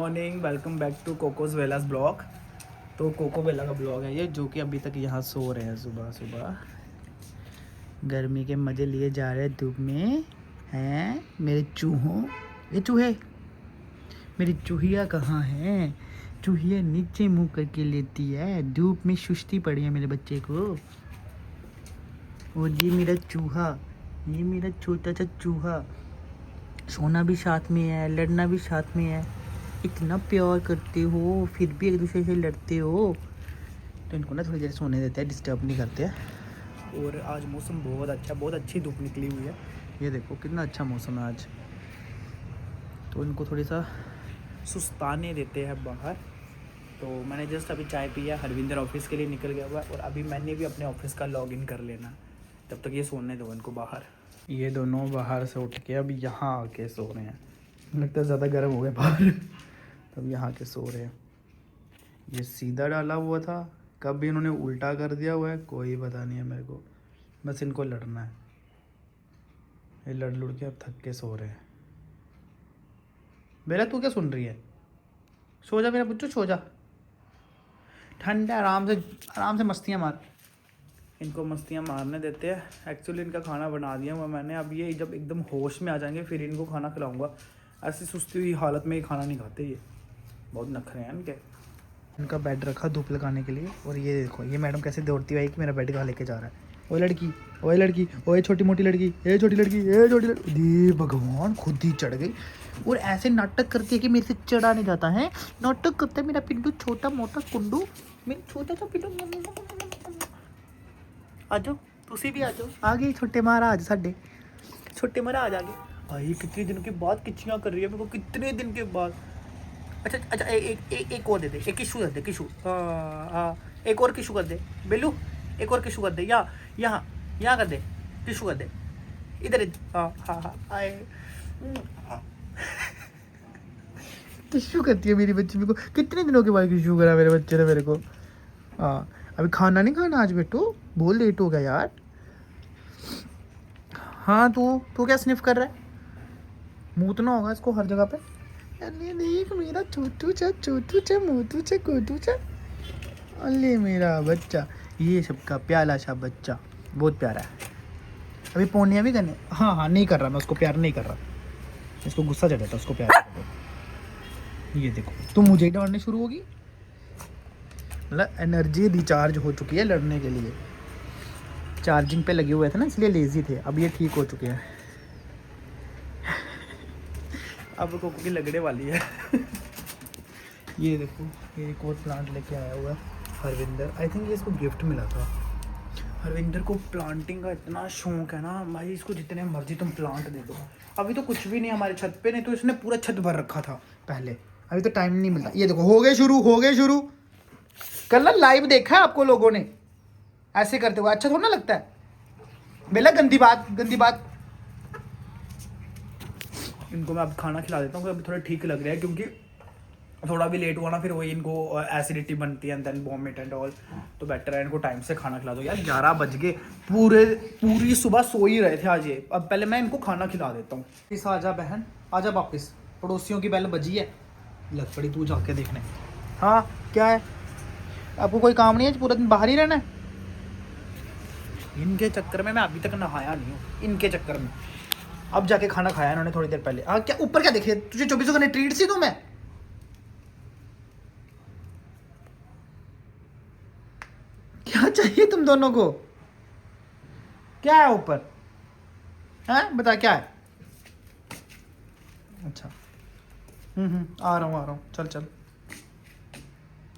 Morning, welcome back to Coco's Vela's blog. तो Coco Vela का blog है ये, जो कि अभी तक यहाँ सो रहे हैं। सुबह सुबह गर्मी के मज़े लिए जा रहे हैं धूप में। हैं मेरे चूहों, ये चूहे, मेरी चूहिया कहाँ है? चूहिया नीचे मुँह करके लेती है, धूप में सुस्ती पड़ी है मेरे बच्चे को। और ये मेरा चूहा, ये मेरा छोटा सा चूहा, सोना भी साथ में है, लड़ना भी साथ में है। इतना प्यार करते हो फिर भी एक दूसरे से लड़ते हो। तो इनको ना थोड़ी देर सोने देते हैं, डिस्टर्ब नहीं करते हैं। और आज मौसम बहुत अच्छा, बहुत अच्छी धूप निकली हुई है। ये देखो कितना अच्छा मौसम है आज। तो इनको थोड़ी सा सुस्ताने देते हैं बाहर। तो मैंने जस्ट अभी चाय पिया, हरविंदर ऑफिस के लिए निकल गया हुआ है और अभी मैंने भी अपने ऑफिस का लॉगिन कर लेना। तब तक ये सोने दो इनको बाहर। ये दोनों बाहर से उठ के अब यहाँ आके सो रहे हैं। लगता है ज़्यादा गर्म हो गए बाहर, तब यहाँ के सो रहे हैं। ये सीधा डाला हुआ था, कब भी इन्होंने उल्टा कर दिया हुआ है कोई पता नहीं है मेरे को। बस इनको लड़ना है। ये लड़ लुड़ के अब थक के सो रहे हैं। बेला तू क्या सुन रही है? सो जा मेरा बच्चू, सो जा। ठंड है, आराम से मस्तियाँ मार। इनको मस्तियाँ मारने देते हैं। एक्चुअली इनका खाना बना दिया हुआ मैंने। अब ये जब एकदम होश में आ जाएंगे फिर इनको खाना खिलाऊंगा। ऐसी सुस्ती हुई हालत में ये खाना नहीं खाते, ये बहुत नखरे हैं इनके। इनका बेड रखा धूप लगाने के लिए। और ये देखो ये मैडम कैसे दौड़ती हुई कि मेरा बेड कहाँ लेके जा रहा है। ओए लड़की, ओए लड़की, ओए छोटी मोटी लड़की, ए छोटी लड़की, ए छोटी लड़की। दे भगवान, खुद ही चढ़ गई। और ऐसे नाटक करती है कि मेरे से चढ़ा नहीं जाता है। नाटक करता है मेरा पिंडू, छोटा मोटा कुंडू, मेरा छोटा सा पिंडू। आ जाओ, तुसी भी आ जाओ। आ गए छोटे महाराज साडे, छोटे महाराज आ गए। भाई कितने दिनों के बाद किचियाँ कर रही है मेरे को, कितने दिन के बाद। अच्छा अच्छा, एक और दे दे, एक किशू कर दे, किशू। हाँ, एक और किशू कर दे बेलू, एक और किशू कर दे। यहाँ कर दे, किशू कर दे इधर। हाँ हाँ हाँ, आए। किशू करती है मेरी बच्ची मेरे को। कितने दिनों के बाद किशू करा मेरे बच्चे ने मेरे को। हाँ, अभी खाना नहीं खाना आज बेटू? बहुत लेट हो गया यार। हाँ तू क्या स्निफ कर रहा है? मूतना होगा इसको हर जगह पे। अरे देख मेरा छोटू चा मोटू चा कोटू चा। अरे मेरा बच्चा, ये सबका प्याला सा बच्चा, बहुत प्यारा है। अभी पौनिया भी करने। हाँ नहीं कर रहा मैं उसको प्यार नहीं कर रहा, इसको गुस्सा चढ़ा था उसको प्यार। ये देखो तुम मुझे डांटने शुरू होगी। मतलब एनर्जी रिचार्ज हो चुकी है लड़ने के लिए। चार्जिंग पे लगे हुए थे ना, इसलिए लेजी थे। अब ये ठीक हो चुके हैं। अब कोको की लगने वाली है। ये देखो ये एक और प्लांट लेके आया हुआ है हरविंदर। आई थिंक ये इसको गिफ्ट मिला था। हरविंदर को प्लांटिंग का इतना शौक है ना भाई, इसको जितने मर्जी तुम प्लांट दे दो। अभी तो कुछ भी नहीं हमारे छत पे, नहीं तो इसने पूरा छत भर रखा था पहले। अभी तो टाइम नहीं मिलता। ये देखो हो गए शुरू। कल ना लाइव देखा है आपको लोगों ने ऐसे करते हुए, अच्छा थोड़ा ना लगता है बेला। गंदी बात। इनको मैं अब खाना खिला देता हूँ, अभी थोड़ा ठीक लग रहा है क्योंकि थोड़ा भी लेट हुआ ना फिर वही इनको एसिडिटी बनती है, देन वॉमिट एंड ऑल। तो बेटर है इनको टाइम से खाना खिला दो यार। 11 बज गए, पूरी सुबह सो ही रहे थे आज ये। अब पहले मैं इनको खाना खिला देता हूँ। इस आजा बहन, आजा वापस। पड़ोसियों की बेल बजी है, लग पड़ी तू जाके देखने। हाँ क्या है, आपको कोई काम नहीं है? पूरा दिन बाहर ही रहना है? इनके चक्कर में मैं अभी तक नहाया नहीं हूँ, इनके चक्कर में। अब जाके खाना खाया इन्होंने थोड़ी देर पहले। हाँ क्या ऊपर क्या देखे तुझे? 24 घंटे ट्रीट सी दूं मैं? क्या चाहिए तुम दोनों को? क्या है ऊपर? हैं बता क्या है? अच्छा आ रहा हूँ चल।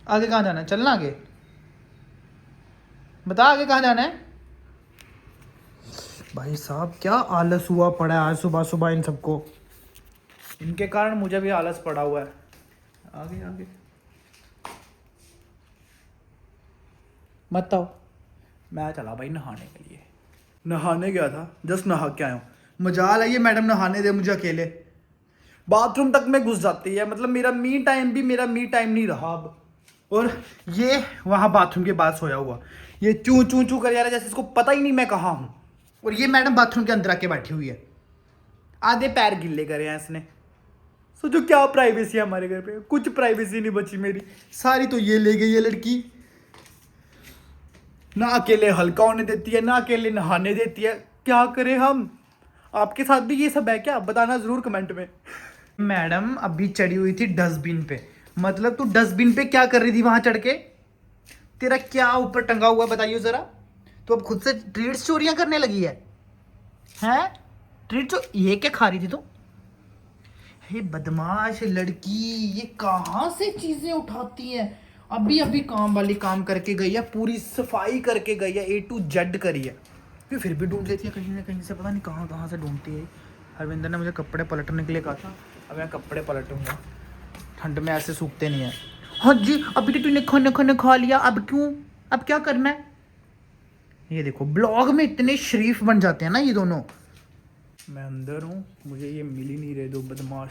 आगे कहाँ जाना है? चलना आगे, बता आगे कहाँ जाना है? भाई साहब क्या आलस हुआ पड़ा है आज सुबह इन सबको। इनके कारण मुझे भी आलस पड़ा हुआ है। आगे मत आओ। मैं चला भाई नहाने के लिए। नहाने गया था, जस्ट नहा के आया हूँ। मजाल है ये मैडम नहाने दे मुझे अकेले। बाथरूम तक में घुस जाती है, मतलब मेरा मी टाइम नहीं रहा अब। और ये वहाँ बाथरूम के पास सोया हुआ, ये चू कर जा रहा है जैसे इसको पता ही नहीं मैं कहाँ हूँ। और ये मैडम बाथरूम के अंदर आके बैठी हुई है, आधे पैर गिल्ले करे हैं इसने। सोचो क्या प्राइवेसी है हमारे घर पे, कुछ प्राइवेसी नहीं बची मेरी, सारी तो ये ले गई ये लड़की। ना अकेले हल्का होने देती है, ना अकेले नहाने देती है, क्या करें हम। आपके साथ भी ये सब है क्या, बताना जरूर कमेंट में। मैडम अभी चढ़ी हुई थी डस्टबिन पे, मतलब तू डस्टबिन पे क्या कर रही थी वहां चढ़ के, तेरा क्या ऊपर टंगा हुआ बताइए जरा। तो अब खुद से ट्रीट्स चोरियां करने लगी है हैं? ट्रीट ये क्या खा रही थी तू? हे बदमाश लड़की, ये कहाँ से चीजें उठाती है। अभी अभी काम वाली काम करके गई है, पूरी सफाई करके गई है, A to Z करी है, फिर भी ढूंढ लेती है कहीं ना कहीं से, पता नहीं कहाँ कहाँ से ढूंढती है। हरविंदर ने मुझे कपड़े पलटने के लिए कहा था, अब मैं कपड़े पलटूंगा, ठंड में ऐसे सूखते नहीं है। हाँ जी, अभी तो तूने खाना खाना खा लिया, अब क्यों, अब क्या करना है। ये देखो ब्लॉग में इतने शरीफ बन जाते हैं ना ये दोनों। मैं अंदर हूँ, मुझे ये मिल ही नहीं रहे दो बदमाश,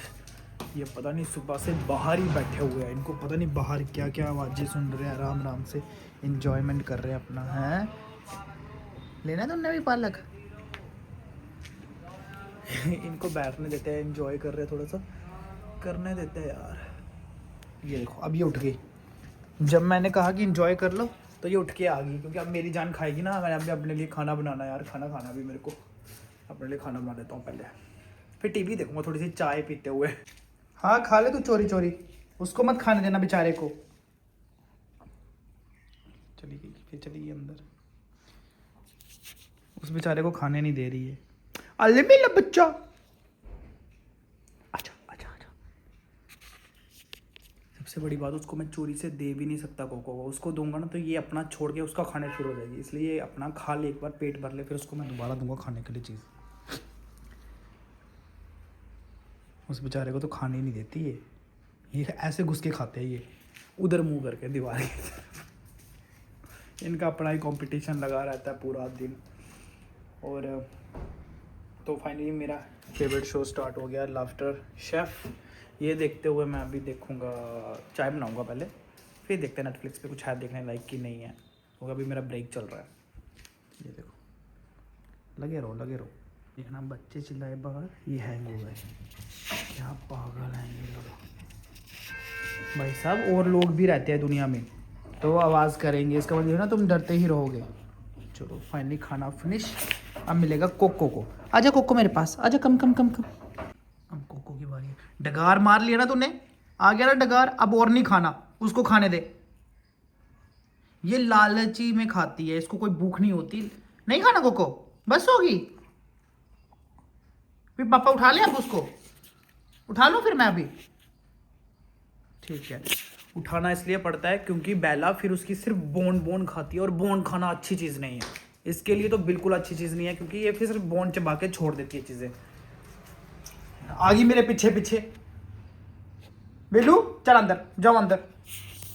ये पता नहीं सुबह से बाहर ही बैठे हुए हैं, इनको पता नहीं बाहर क्या क्या आवाज़ें सुन रहे हैं, आराम आराम से इंजॉयमेंट कर रहे हैं अपना। है लेना तुमने भी पालक। इनको बैठने देते हैं, एंजॉय कर रहे हैं, थोड़ा सा करने देते हैं यार। ये देखो अब ये उठ गई, जब मैंने कहा कि इंजॉय कर लो तो ये उठ के आ गई, क्योंकि अब मेरी जान खाएगी ना। मैंने अभी अपने लिए खाना बनाना यार, खाना खाना भी मेरे को, अपने लिए खाना बना देता हूँ पहले, फिर टीवी देखूंगा थोड़ी सी चाय पीते हुए। हाँ खा ले तू चोरी चोरी, उसको मत खाने देना बेचारे को। चली गई, फिर चली गई अंदर, उस बेचारे को खाने नहीं दे रही है। अल्ले मेरा बच्चा, अच्छा अच्छा अच्छा। सबसे बड़ी बात, उसको मैं चोरी से दे भी नहीं सकता कोको को, उसको दूंगा ना तो ये अपना छोड़ के उसका खाने शुरू हो जाएगी, इसलिए ये अपना खा ले एक बार, पेट भर ले, फिर उसको मैं दोबारा दूंगा खाने के लिए चीज़। उस बेचारे को तो खाने ही नहीं देती ये ऐसे घुस के खाते हैं ये, उधर मुंह करके दीवार की तरफ। इनका अपना ही कंपटीशन लगा रहता है पूरा दिन। और तो फाइनली मेरा फेवरेट शो स्टार्ट हो गया, लाफ्टर शेफ़। ये देखते हुए मैं अभी देखूंगा, चाय बनाऊंगा पहले, फिर देखते हैं नेटफ्लिक्स पे कुछ है देखने लायक कि नहीं है, क्योंकि अभी मेरा ब्रेक चल रहा है। ये देखो, लगे रहो देखना, बच्चे चिल्लाए बाहर, ये हैंग हो गए, क्या पागल हैं ये लोग भाई साहब। और लोग भी रहते हैं दुनिया में तो आवाज़ करेंगे, इसका मतलब ना तुम डरते ही रहोगे। चलो फाइनली खाना फिनिश, अब मिलेगा कोको को। आजा कोको मेरे पास, आजा, कम कम कम कम। अब कोको की बारी है। डगार मार लिया ना तूने, आ गया ना डगार, अब और नहीं खाना, उसको खाने दे। ये लालची में खाती है, इसको कोई भूख नहीं होती। नहीं खाना कोको, बस होगी, फिर पापा उठा ले, अब उसको उठा लो फिर मैं अभी। ठीक है, उठाना इसलिए पड़ता है क्योंकि बेला फिर उसकी सिर्फ बोन बोन खाती है, और बोन खाना अच्छी चीज़ नहीं है, इसके लिए तो बिल्कुल अच्छी चीज़ नहीं है, क्योंकि ये फिर सिर्फ बोन चबा के छोड़ देती है चीज़ें। आ गई मेरे पीछे पीछे, बेलू चल अंदर, जाओ अंदर।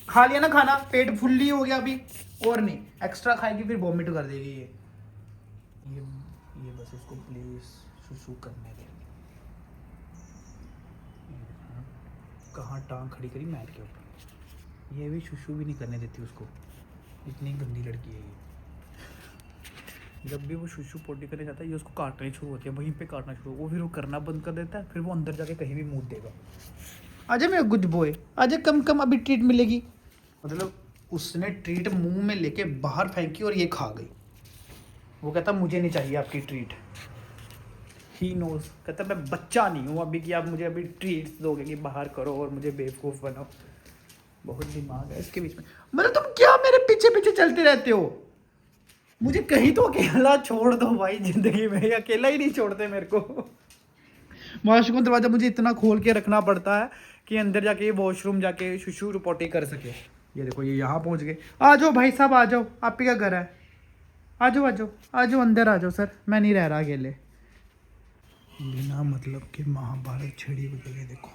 खा लिया ना खाना, पेट फुल्ली हो गया अभी, और नहीं एक्स्ट्रा खाएगी फिर वॉमिट कर देगी ये बस इसको प्लीज सुसु करने दे। कहाँ टांग खड़ी करी मैट के ऊपर, ये भी शुशु भी नहीं करने देती उसको, इतनी गंदी लड़की है ये। जब भी वो शुशु पोटी करने जाता है ये उसको काटनी शुरू होती है, वहीं पे काटना शुरू, वो फिर वो करना बंद कर देता है, फिर वो अंदर जाके कहीं भी मुँह देगा। आजा मेरा गुड बॉय, आजा, कम कम अभी ट्रीट मिलेगी। मतलब उसने ट्रीट मुंह में लेके बाहर फेंकी और ये खा गई। वो कहता मुझे नहीं चाहिए आपकी ट्रीट, ही नोज, कहता मैं बच्चा नहीं हूँ अभी कि आप मुझे अभी ट्रीट्स दोगे कि बाहर करो और मुझे बेवकूफ़ बनाओ। बहुत दिमाग है इसके बीच में। मतलब तुम क्या मेरे पीछे पीछे चलते रहते हो, मुझे कहीं तो अकेला छोड़ दो भाई, जिंदगी में अकेला ही नहीं छोड़ते मेरे को। वॉशरूम दरवाजा मुझे इतना खोल के रखना पड़ता है कि अंदर जाके वॉशरूम जाके शुशु रिपोर्टिंग कर सके। ये देखो ये यहाँ पहुँच गए। आ जाओ भाई साहब, आ जाओ, आप ही का घर है, आ जाओ आ जाओ आ जाओ, अंदर आ जाओ सर, मैं नहीं रह रहा अकेले। बिना मतलब के महाभारत छिड़ी हुई है, देखो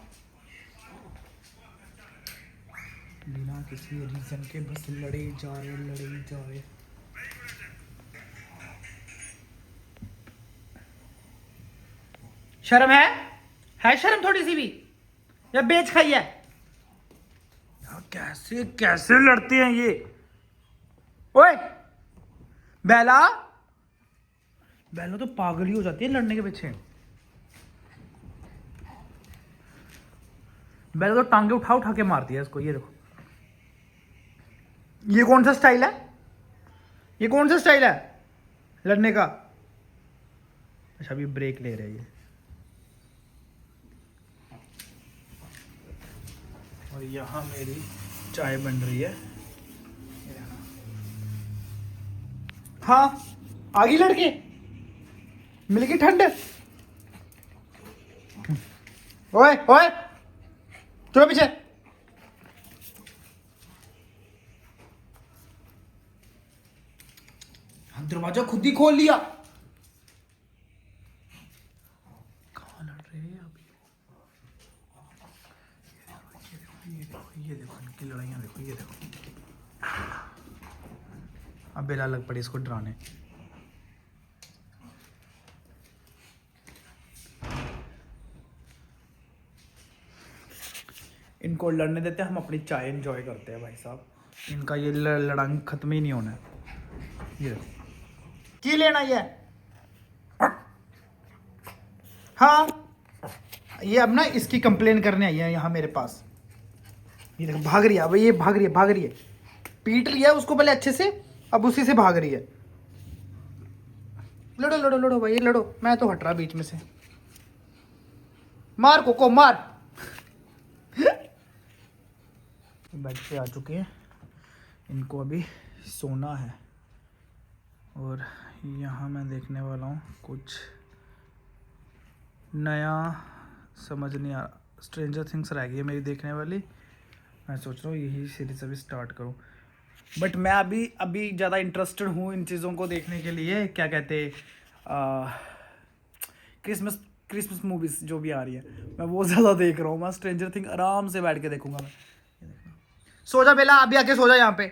बिना किसी रीजन के बस लड़े जा रहे। शर्म है शर्म थोड़ी सी भी, या बेच खाई है यार, कैसे कैसे लड़ते हैं ये। ओए बेला, बेला तो पागल ही हो जाती है लड़ने के पीछे। बेला तो टांगे उठा उठा के मारती है इसको। ये देखो, ये कौन सा स्टाइल है, ये कौन सा स्टाइल है लड़ने का। अच्छा अभी ब्रेक ले रहे हैं ये। और यहाँ मेरी चाय बन रही है। हाँ आगे लड़के मिलके ठंड। ओए ओए चलो पीछे। दरवाजा खुद ही खोल लिया। कहाँ लड़ रहे हैं अभी। ये देखो इनकी लड़ाइयाँ देखो। ये देखो अब बेला लग पड़ी इसको डराने। इनको लड़ने देते हैं, हम अपनी चाय एंजॉय करते हैं भाई साहब। इनका ये लड़ाई खत्म ही नहीं होना है। ये देखो की लेना ये। हाँ ये अब ना इसकी कंप्लेन करने आई है यहाँ मेरे पास। ये देखो भाग रही है, अब ये भाग रही है। पीट लिया उसको पहले अच्छे से, अब उसी से भाग रही है। लड़ो लड़ो लड़ो भाई लड़ो, मैं तो हट रहा बीच में से। मार कोको मार। बेड पे आ चुके हैं, इनको अभी सोना है। और यहाँ मैं देखने वाला हूँ कुछ नया, समझ नहीं आ रहा। स्ट्रेंजर थिंग्स रह गई है मेरी देखने वाली। मैं सोच रहा हूँ यही सीरीज अभी स्टार्ट करूँ, बट मैं अभी ज़्यादा इंटरेस्टेड हूँ इन चीज़ों को देखने के लिए। क्या कहते क्रिसमस मूवीज़ जो भी आ रही है मैं वो ज़्यादा देख रहा हूँ। मैं स्ट्रेंजर थिंग आराम से बैठ के देखूंगा मैं। सो जा बेला, अभी आके सो जा। यहाँ पे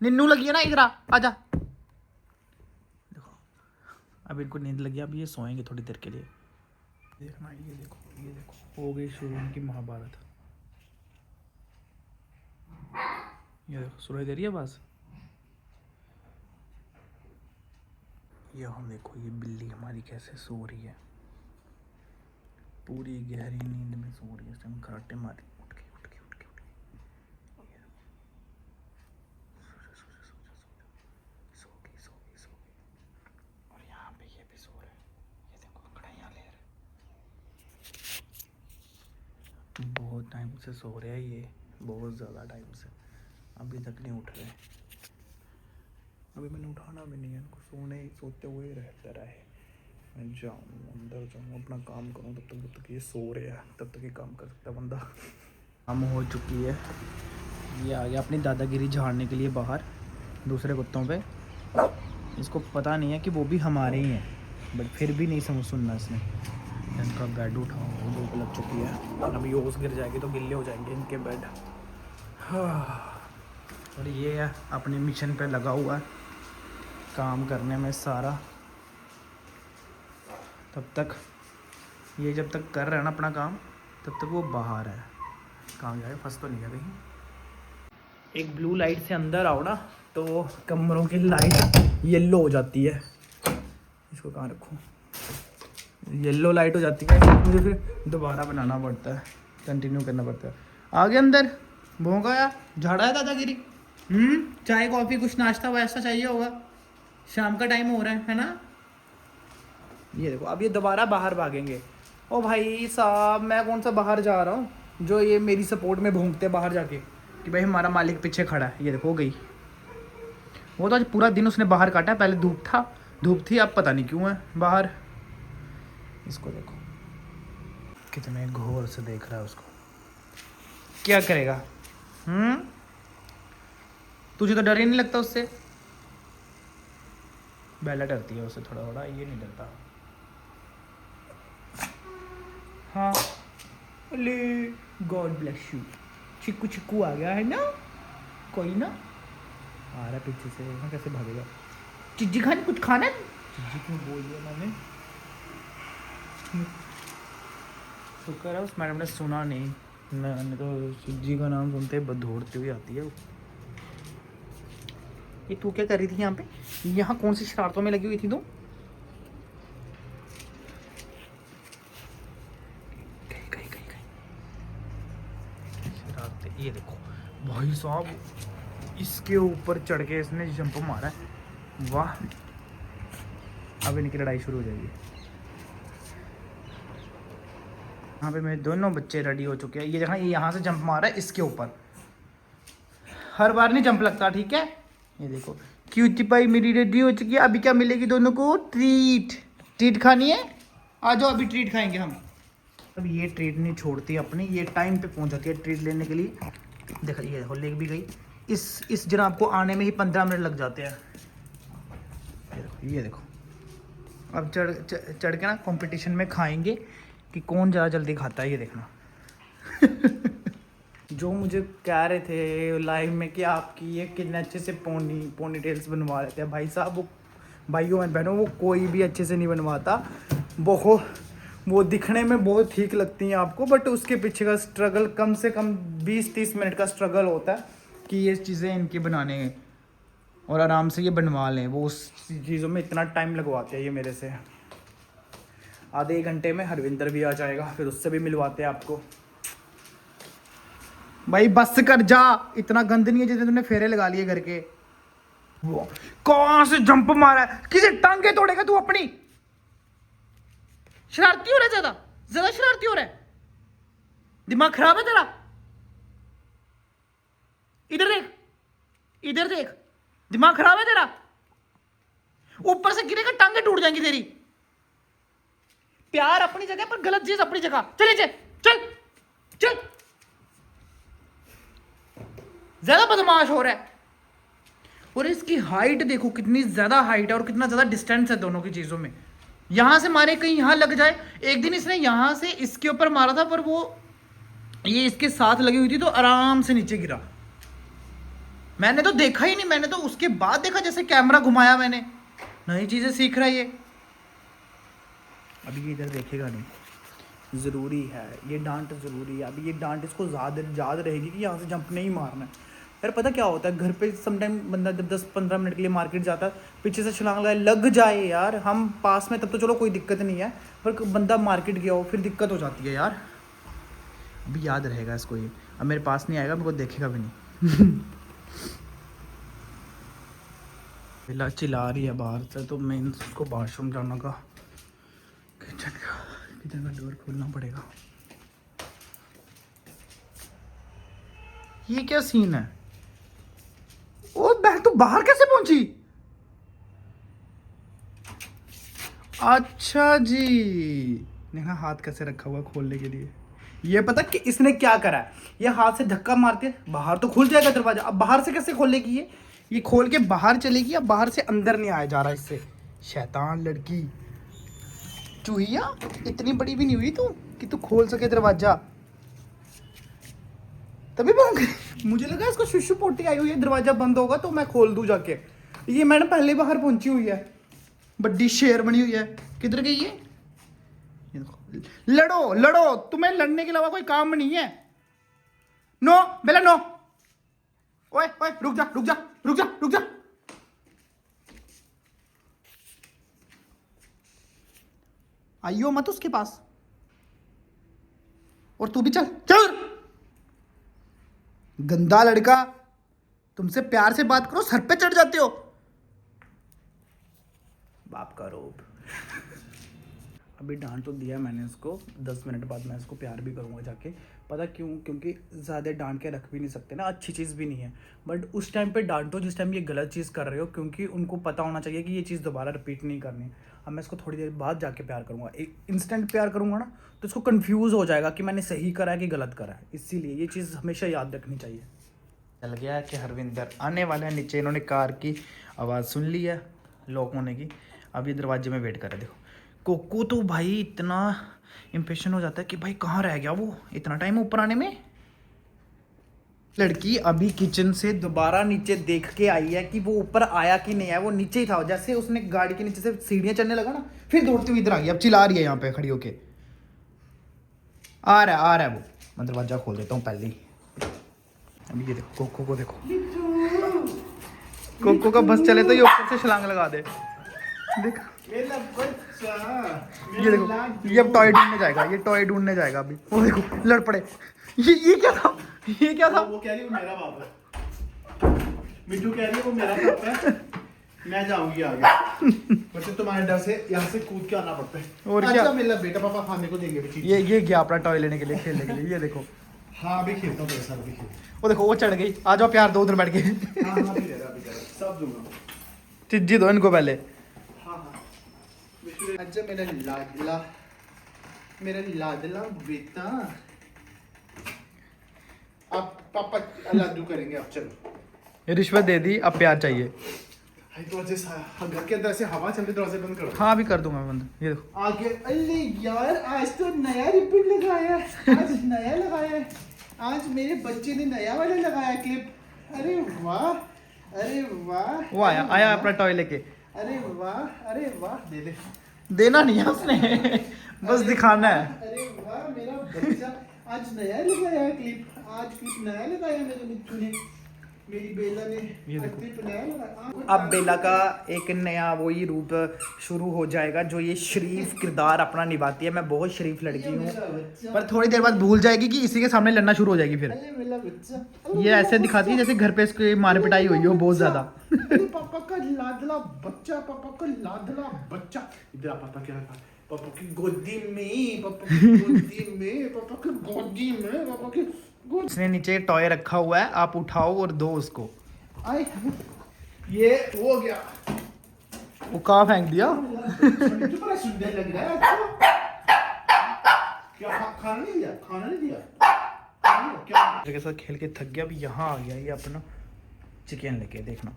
निन्नू लगी है ना, इधर आजा। देखो अब इनको नींद लगी, अब ये सोएंगे थोड़ी देर के लिए। देखना ये देखो हो गई शुरू इनकी महाभारत। ये देखो सुनाई दे रही है बस। ये हम देखो ये बिल्ली हमारी कैसे सो रही है, पूरी गहरी नींद में सो रही है। इस टाइम खराटे मारी उठ के। सो गई। और यहाँ पे ये भी सो रहे हैं। ये देखो अंगड़ाइयाँ ले रहे। बहुत टाइम से सो रहे हैं ये, बहुत ज़्यादा टाइम से, अभी तक नहीं उठ रहे। अभी मैंने उठाना भी नहीं है इनको, सोते हुए रहते रहे। मैं जाऊँ अंदर जाऊँ अपना काम करूँ, तब तक ये सो रहे हैं, तब तक ये काम कर सकता है बंदा। काम हो चुकी है, ये आ गया अपनी दादागिरी झाड़ने के लिए बाहर दूसरे कुत्तों पे। इसको पता नहीं है कि वो भी हमारे ही हैं, बट फिर भी नहीं सुनना इसने। इनका बेड उठाओ, धूप लग चुकी है, अभी ओस गिर जाएगी तो गिल्ले हो जाएंगे इनके बेड। और ये है अपने मिशन पे लगा हुआ है काम करने में सारा। तब तक ये जब तक कर रहा है ना अपना काम, तब तक वो बाहर है। कहाँ जाए, फंस तो नहीं गया कहीं। एक ब्लू लाइट से अंदर आओ ना तो कमरों की लाइट येलो हो जाती है। इसको कहाँ रखूँ, येलो लाइट हो जाती है, मुझे फिर दोबारा बनाना पड़ता है, कंटिन्यू करना पड़ता है। आगे अंदर भोंगा या झाड़ा है दादागिरी। चाय कॉफ़ी कुछ नाश्ता वैसा चाहिए होगा, शाम का टाइम हो रहा है ना। ये देखो अब ये दोबारा बाहर भागेंगे। ओ भाई साहब मैं कौन सा बाहर जा रहा हूँ जो ये मेरी सपोर्ट में भोंगते बाहर जाके कि भाई हमारा मालिक पीछे खड़ा है। ये देखो हो गई, वो तो आज पूरा दिन उसने बाहर काटा। पहले धूप थी, अब पता नहीं क्यों है बाहर। इसको देखो कितने घोर से देख रहा है उसको। क्या करेगा, तुझे तो डर ही नहीं लगता उससे। बेला डरती है उससे थोड़ा, ये नहीं डरता। हाँ अले गॉड ब्लेस यू। चिक्कू आ गया है ना, कोई ना आ रहा पीछे से, ना कैसे भागेगा। चिज्जी खानी, कुछ खाना है। चिज्जी क्यों बोल दिया मैंने, शुक्र है उस मैडम ने सुना नहीं, मैंने तो चिज्जी का नाम सुनते ही दौड़ती हुई आती है वो। ये तू क्या कर रही थी यहाँ पे, यहाँ कौन सी शरारतों में लगी हुई थी तू। ये देखो भाई साहब, इसके ऊपर चढ़ के इसने जंप मारा है। वाह, अब इनकी लड़ाई शुरू हो जाएगी। यहाँ पे मेरे दोनों बच्चे रेडी हो चुके हैं। ये देखना, ये यहाँ से जंप मारा है इसके ऊपर। हर बार नहीं जंप लगता, ठीक है। ये देखो क्यूटी पाई मेरी रेडी हो चुकी है। अभी क्या मिलेगी दोनों को? ट्रीट। ट्रीट खानी है, आ जाओ अभी ट्रीट खाएंगे हम। अब ये ट्रीट नहीं छोड़ती अपनी, ये टाइम पे पहुंच जाती है ट्रीट लेने के लिए। देखो ये देखो, ले भी गई। इस जनाब को आने में ही 15 मिनट लग जाते हैं। ये देखो अब चढ़ के ना कंपटीशन में खाएंगे कि कौन ज़्यादा जल्दी खाता है। ये देखना जो मुझे कह रहे थे लाइव में कि आपकी ये कितने अच्छे से पोनी टेल्स बनवा लेते हैं, भाई साहब वो भाइयों एंड बहनों, वो कोई भी अच्छे से नहीं बनवाता। वो दिखने में बहुत ठीक लगती हैं आपको, बट उसके पीछे का स्ट्रगल कम से कम 20-30 मिनट का स्ट्रगल होता है कि ये चीज़ें इनकी बनाने हैं और आराम से ये बनवा लें। वो उस चीज़ों में इतना टाइम लगवाते हैं ये मेरे से। आधे 1 घंटे में हरविंदर भी आ जाएगा, फिर उससे भी मिलवाते हैं आपको। भाई बस कर जा, इतना गंद नहीं है जितने तुमने फेरे लगा लिए घर के। वो कौन से जंप मारा है, किसी टांगे तोड़ेगा तू अपनी। शरारती हो रहा है, ज्यादा शरारती हो रहा है। दिमाग खराब है तेरा। इधर देख, दिमाग खराब है तेरा। ऊपर से गिरेगा टांगे टूट जाएंगी तेरी। प्यार अपनी जगह पर, गलत चीज अपनी जगह। चल चल, ज्यादा बदमाश हो रहा है। और इसकी हाइट देखो कितनी ज्यादा हाइट है और कितना ज्यादा डिस्टेंस है दोनों की चीजों में। यहां से मारे कहीं यहां लग जाए। एक दिन इसने यहां से इसके ऊपर मारा था, पर वो ये इसके साथ लगी हुई थी तो आराम से नीचे गिरा। मैंने तो देखा ही नहीं, मैंने तो उसके बाद देखा जैसे कैमरा घुमाया मैंने। नई चीजें सीख रहा है ये। अभी ये इधर देखेगा नहीं, ज़रूरी है ये डांट, ज़रूरी है। अभी ये डांट इसको याद रहेगी कि यहाँ से जंप नहीं मारना है। यार पता क्या होता है, घर पे समटाइम बंदा जब 10-15 मिनट के लिए मार्केट जाता है, पीछे से छलांग लग जाए यार, हम पास में तब तो चलो कोई दिक्कत नहीं है, पर बंदा मार्केट गया हो फिर दिक्कत हो जाती है यार। अभी याद रहेगा इसको ये। अब मेरे पास नहीं आएगा, मेरे को देखेगा भी नहीं। बिल्ला चिल्ला रही है बाहर से, तो मैं उसको वॉशरूम जाना का, किचन का डोर खोलना पड़ेगा। ये क्या सीन है? ओ बहन, तू बाहर कैसे पहुंची? अच्छा जी, देखा हाथ कैसे रखा हुआ खोलने के लिए। ये पता कि इसने क्या करा है, ये हाथ से धक्का मारते बाहर तो खुल जाएगा दरवाजा। अब बाहर से कैसे खोलेगी ये खोल के बाहर चलेगी, अब बाहर से अंदर नहीं आया जा रहा इससे। शैतान लड़की, चूहिया इतनी बड़ी भी नहीं हुई तू कि तू खोल सके दरवाजा। तभी भौंक गई। मुझे लगा इसको शिशु पोटी आई हुई है, दरवाजा बंद होगा तो मैं खोल दूं जाके। ये मैडम पहले बाहर पहुंची हुई है, बड्डी शेर बनी हुई है। किधर गई ये देखो। लड़ो, तुम्हें लड़ने के अलावा कोई काम नहीं है। नो बेला नो। ओए रुक जा। आइयो मत उसके पास। और तू भी चल। गंदा लड़का, तुमसे प्यार से बात करो, सर पे चढ़ जाते हो। बाप का रोब। अभी डांट तो दिया मैंने इसको, 10 मिनट बाद मैं इसको प्यार भी करूंगा जाके। पता क्यों? क्योंकि ज़्यादा डांट के रख भी नहीं सकते ना, अच्छी चीज़ भी नहीं है। बट उस टाइम पे डांटो जिस टाइम ये गलत चीज़ कर रहे हो, क्योंकि उनको पता होना चाहिए कि ये चीज़ दोबारा रिपीट नहीं करनी। अब मैं इसको थोड़ी देर बाद जाके प्यार करूँगा। एक इंस्टेंट प्यार करूँगा ना तो इसको कन्फ्यूज़ हो जाएगा कि मैंने सही करा है कि गलत करा है। इसीलिए ये चीज़ हमेशा याद रखनी चाहिए। चल गया कि हरविंदर आने वाले हैं नीचे। इन्होंने कार की आवाज़ सुन ली है लॉक होने की। अब ये दरवाजे में वेट कर रहे। देखो कोको तो भाई इतना इम्पेशन हो जाता है कि भाई कहाँ रह गया वो, इतना टाइम ऊपर आने में। लड़की अभी किचन से दोबारा नीचे देख के आई है कि वो ऊपर आया कि नहीं आया। वो नीचे ही था, जैसे उसने गाड़ी के नीचे से सीढ़ियाँ चढ़ने लगा ना, फिर दौड़ती हुई इधर आ गई। अब चिल्ला रही है यहाँ पे खड़ी होके। आ रहा है वो। मैं दरवाजा खोल देता हूँ पहले ही। अभी ये देखो कोको को देखो। कोको का बस चले तो ये ऊपर से छलांग लगा दे। देखो ये देखो, ये अब टॉय ढूंढने जाएगा। अभी वो देखो लड़ पड़े। ये क्या था? ये क्या था? वो कह रही है वो मेरा बाप है, मिट्टू कह रही है वो मेरा बाप है, मैं जाऊंगी आगे। बच्चे तुम्हारे डर से यहाँ से कूद के आना पड़ता है। और क्या? मेरा बेटा पापा खाने को देंगे भी चीज़। ये गया अपना टॉय लेने के लिए, खेलने के लिए। ये देखो, हाँ अभी खेलता हूँ तेरे साथ, अभी खेलता वो देखो वो चढ़ गई। आ जाओ प्यार दो उधर बैठ के। हूँ। हाँ हाँ अभी दे रहा, अभी दे रहा, सब दूंगा। चिज्जी दो इनको पहले। हाँ हाँ अच्छा मेरा लाडला बेटा, अब पापा लाडू करेंगे अब। चलो रिश्वत दे दी, अब प्यार चाहिए। दरवाजे घर के अंदर से हवा चल रही, दरवाजे बंद करो। हाँ अभी कर दूंगा मैं बंद। ये देखो आगे, अरे यार आज तो नया रिबन लगाया है, आज नया लगाया है, आज मेरे बच्चे ने नया वाला लगाया क्लिप। अरे वाह, अरे वाह। वो आया आया अपना टॉय लेके। अरे वाह, अरे वाह, दे दे। देना नहीं है उसने, बस दिखाना है। अरे वाह मेरा बच्चा आज नया लगाया है क्लिप, आज क्लिप नया लगाया मेरे मिट्टू ने, मेरी बेला ने क्लिप नया लगाया। अब बेला का एक नया वही रूप शुरू हो जाएगा, जो ये शरीफ किरदार अपना निभाती है। मैं बहुत शरीफ लड़की हूँ, पर थोड़ी देर बाद भूल जाएगी कि इसी के सामने लड़ना शुरू हो जाएगी। फिर अरे मेरा बच्चा, ये ऐसे दिखाती है जैसे घर पे इसकी मार पिटाई हुई हो बहुत ज्यादा। अरे पापा का लाडला बच्चा, पापा का लाडला बच्चा। इधर आ, पापा क्या रखा, पापा की गोदी में, पापा की गोदी में, पापा की गोदी में, पापा की गोदी। इसने नीचे टॉय रखा हुआ है, आप उठाओ और दो उसको। आए ये हो गया, वो कहाँ फेंक दिया? बड़ा सुंदर लग रहा है। क्या खाना नहीं दिया, खाना नहीं दिया क्या? के साथ खेल के थक गया, अभी यहाँ आ गया ये अपना चिकन लेके। देखना,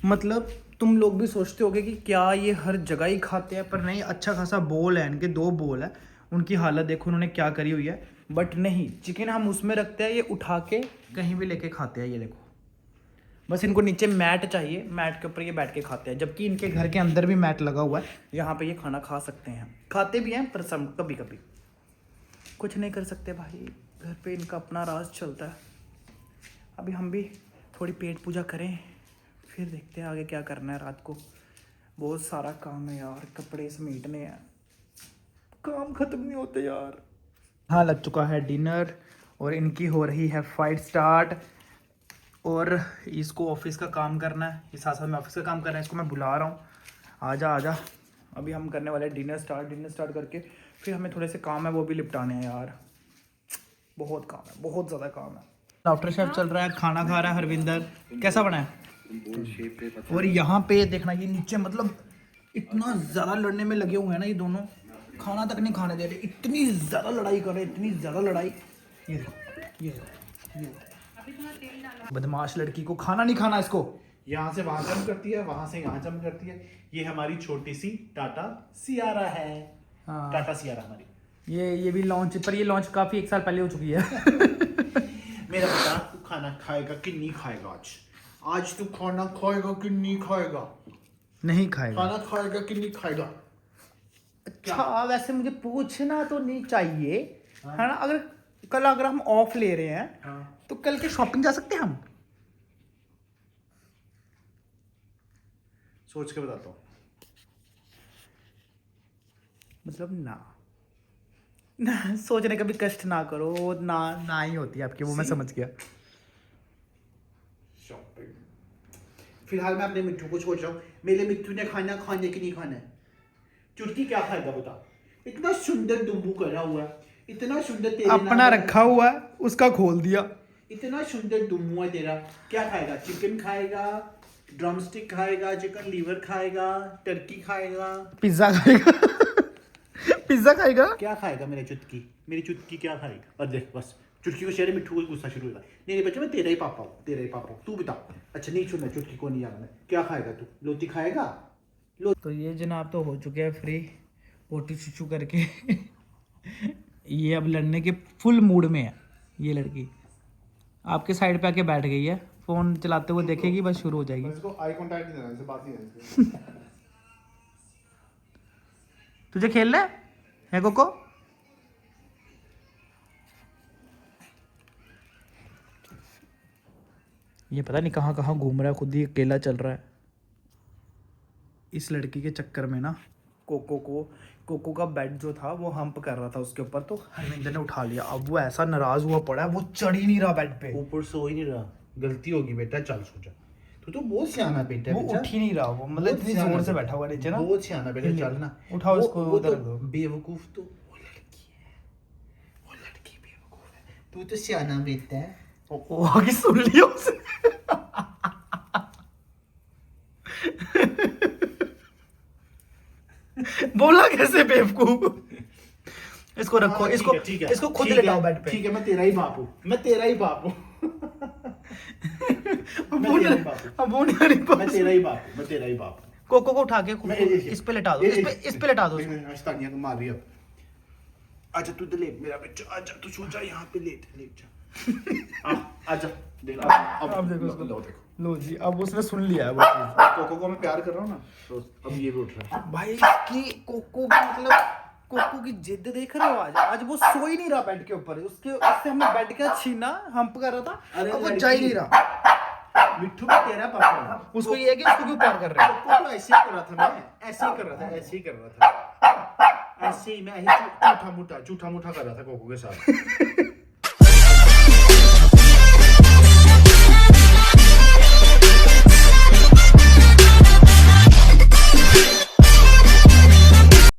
मतलब तुम लोग भी सोचते होगे कि क्या ये हर जगह ही खाते हैं, पर नहीं, अच्छा खासा बोल है इनके, 2 बोल है। उनकी हालत देखो उन्होंने क्या करी हुई है। बट नहीं, चिकन हम उसमें रखते हैं, ये उठा के कहीं भी लेके खाते हैं। ये देखो, बस इनको नीचे मैट चाहिए, मैट के ऊपर ये बैठ के खाते हैं। जबकि इनके घर के अंदर भी मैट लगा हुआ है, यहाँ पे ये खाना खा सकते हैं, खाते भी हैं, पर सम कभी कभी। कुछ नहीं कर सकते भाई, घर पे इनका अपना राज चलता है। अभी हम भी थोड़ी पेट पूजा करें, फिर देखते हैं आगे क्या करना है। रात को बहुत सारा काम है यार, कपड़े समेटने हैं, काम खत्म नहीं होते यार। हाँ लग चुका है डिनर, और इनकी हो रही है फाइट स्टार्ट। और इसको ऑफिस का काम करना है, ये साथ साथ में ऑफिस का काम कर रहा है। इसको मैं बुला रहा हूँ, आजा आजा। अभी हम करने वाले हैं डिनर स्टार्ट। डिनर स्टार्ट करके फिर हमें थोड़े से काम है, वो भी निपटाने हैं यार। बहुत काम है, बहुत ज़्यादा काम है। आफ्टर शेफ चल रहा है, खाना खा रहा है हरविंदर। कैसा बना है? और यहाँ पे देखना, ये नीचे मतलब इतना ज़्यादा लड़ने में लगे हुए हैं ना ये दोनों, खाना तक नहीं खाने दे रहे। इतनी ज़्यादा लड़ाई कर रहे, इतनी ज़्यादा लड़ाई। ये देखो, ये देखो, ये देखो। बदमाश लड़की को खाना नहीं खाना इसको। यहाँ से वहां जंप करती है, वहां से यहाँ जंप करती है। ये हमारी छोटी सी टाटा सियारा है। हाँ। टाटा सियारा हमारी। ये भी लॉन्च, पर ये लॉन्च काफ़ी 1 साल पहले हो चुकी है। मेरा बेटा तू खाना खाएगा कि नहीं खाएगा आज? आज तू खाना खाएगा कि नहीं खाएगा? नहीं खाएगा। खाना खाएगा कि नहीं खाएगा? अच्छा, वैसे मुझे पूछना तो नहीं चाहिए, है ना? अगर हम ऑफ ले रहे हैं, हाँ। तो कल के शॉपिंग जा सकते हैं हम? सोच के बताता हूँ। मतलब ना सोचने का भी कष्ट ना करो, ना ही होती है आपकी, वो मैं समझ गया। शॉपिंग फिलहाल मैं अपने मिट्टू को सोच रहा हूँ, मेरे मिट्टू ने खाना खाने की नहीं खाना है। चुटकी क्या खाएगा बता? इतना सुंदर दुम्बू करा हुआ है, इतना सुंदर तेरे अपना रखा हुआ है, उसका खोल दिया। इतना सुंदर दुम्बू है तेरा, क्या खाएगा? चिकन खाएगा, ड्रम स्टिक खाएगा, चिकन लीवर खाएगा, टर्की खाएगा, पिज्जा खाएगा। पिज्जा खाएगा। क्या खाएगा मेरी चुटकी? मेरी चुटकी क्या खाएगा? और देख बस चुटकी को शेर मिट्टू को गुस्सा शुरू होगा। नहीं बच्चे, मैं तेरा ही पापा हूँ, तेरा ही पापा हूँ, तू बता। अच्छा नहीं सुनना, चुटकी को नहीं जाना मैं। क्या खाएगा तू? लोती खाएगा? तो ये जनाब तो हो चुके हैं फ्री, पोटी चुचू करके। ये अब लड़ने के फुल मूड में है। ये लड़की आपके साइड पे आके बैठ गई है, फोन चलाते हुए देखेगी, बस शुरू हो जाएगी। इसको आई कांटेक्ट नहीं देना, इससे बात नहीं करनी। तुझे खेलना है कोको? ये पता नहीं कहाँ कहाँ घूम रहा है, खुद ही अकेला चल रहा है। इस लड़की के चक्कर में ना कोको का बेड जो था वो हम्प कर रहा था उसके ऊपर, तो हरविंदर ने उठा लिया। अब वो ऐसा नाराज हुआ पड़ा है, वो चढ़ ही नहीं रहा बेड पे, ऊपर सो ही नहीं रहा। गलती होगी बेटा, चल सो जा। तू तो बहुत सियाना बेटा है। वो उठ ही नहीं रहा, वो मतलब बहुत इतनी सियाना जोर से बेटा, बैठा हुआ नीचे ना। बहुत सियाना बेटा, चल ना। उठाओ इसको वो उधर तो रख दो। बेवकूफ तो वो लड़की है, वो लड़की बेवकूफ है, तू तो सियाना बेटा है। वो आगे सुन लिया उसने। बोला कैसे बेवकूफ? इसको रखो, हाँ, इसको ठीक है, इसको खुद ठीक है, लेटाओ बेड पे। ठीक है, मैं तेरा ही बाप हूँ, मैं तेरा ही बाप हूँ। अब वो नहीं मैं तेरा ही बाप हूँ, मैं तेरा ही बाप हूँ। कोको को उठा के इस पे लेटा दो, इस पे लेटा दो। तानिया को मार रही है अब। आजा तू तो लेट मेरा बच्चा, आजा तू सो जा यहाँ पे, लेट जा। आजा देख, अब देखो उसको, लो देखो, लो जी, अब उसने सुन लिया है वो चीज। कोको को मैं प्यार कर रहा हूँ ना, तो अब ये भी उठ रहा है। भाई इसकी कोको की मतलब कोको की जिद देख रहे हो? आज वो सो ही नहीं रहा बेड के ऊपर, उससे हमने बेड का छीना, हम्प कर रहा था, अरे अब वो लड़की। जा ही नहीं रहा। मिट्ठू भी तेरा पापा है। उसको ये है कि उसको क्यों प्यार कर रहे हैं? कोको तो ऐसे ही कर रहा था, मैं ऐसे ही कर रहा था, ऐसे ही कर रहा था, ऐसे ही मैं झूठा मूठा कर रहा था कोको के साथ।